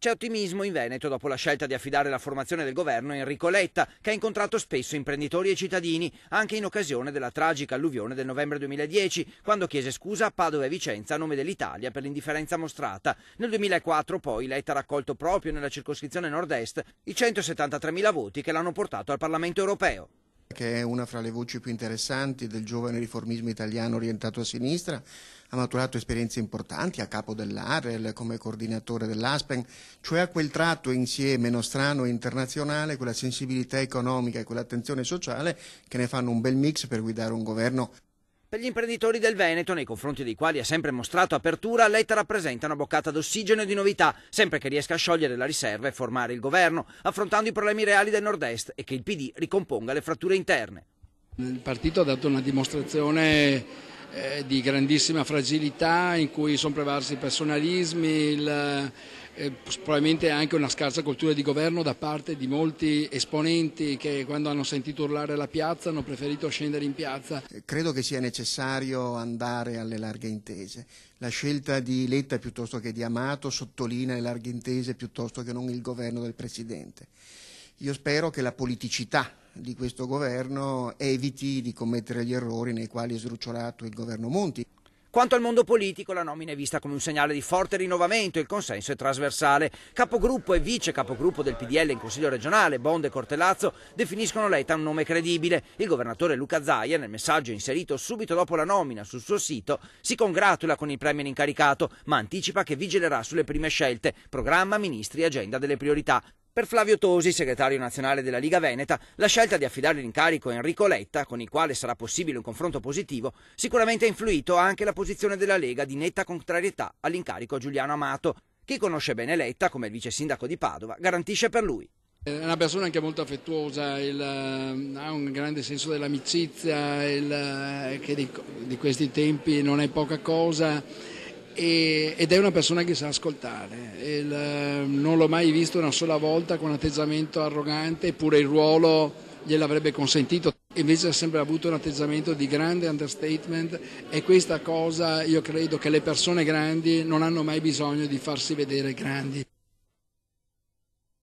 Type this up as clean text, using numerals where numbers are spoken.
C'è ottimismo in Veneto dopo la scelta di affidare la formazione del governo a Enrico Letta, che ha incontrato spesso imprenditori e cittadini, anche in occasione della tragica alluvione del novembre 2010, quando chiese scusa a Padova e Vicenza a nome dell'Italia per l'indifferenza mostrata. Nel 2004 poi Letta ha raccolto proprio nella circoscrizione nord-est i 173.000 voti che l'hanno portato al Parlamento europeo. Che è una fra le voci più interessanti del giovane riformismo italiano orientato a sinistra, ha maturato esperienze importanti a capo dell'AREL, come coordinatore dell'Aspen, cioè a quel tratto insieme nostrano e internazionale, quella sensibilità economica e quell'attenzione sociale che ne fanno un bel mix per guidare un governo. Per gli imprenditori del Veneto, nei confronti dei quali ha sempre mostrato apertura, Letta rappresenta una boccata d'ossigeno e di novità, sempre che riesca a sciogliere la riserva e formare il governo, affrontando i problemi reali del nord-est e che il PD ricomponga le fratture interne. Il partito ha dato una dimostrazione di grandissima fragilità, in cui sono prevalsi i personalismi, probabilmente anche una scarsa cultura di governo da parte di molti esponenti che, quando hanno sentito urlare la piazza, hanno preferito scendere in piazza. Credo che sia necessario andare alle larghe intese. La scelta di Letta piuttosto che di Amato sottolinea le larghe intese piuttosto che non il governo del Presidente. Io spero che la politicità di questo governo eviti di commettere gli errori nei quali è sdrucciolato il governo Monti. Quanto al mondo politico, la nomina è vista come un segnale di forte rinnovamento e il consenso è trasversale. Capogruppo e vice capogruppo del PDL in Consiglio regionale, Bond e Cortellazzo, definiscono Letta un nome credibile. Il governatore Luca Zaia, nel messaggio inserito subito dopo la nomina sul suo sito, si congratula con il premier incaricato, ma anticipa che vigilerà sulle prime scelte, programma, ministri e agenda delle priorità. Per Flavio Tosi, segretario nazionale della Liga Veneta, la scelta di affidare l'incarico a Enrico Letta, con il quale sarà possibile un confronto positivo, sicuramente ha influito anche la posizione della Lega di netta contrarietà all'incarico a Giuliano Amato. Chi conosce bene Letta, come il vice sindaco di Padova, garantisce per lui. È una persona anche molto affettuosa, ha un grande senso dell'amicizia, che di questi tempi non è poca cosa. Ed è una persona che sa ascoltare, non l'ho mai visto una sola volta con atteggiamento arrogante, eppure il ruolo gliel'avrebbe consentito, invece ha sempre avuto un atteggiamento di grande understatement, e questa cosa io credo che le persone grandi non hanno mai bisogno di farsi vedere grandi.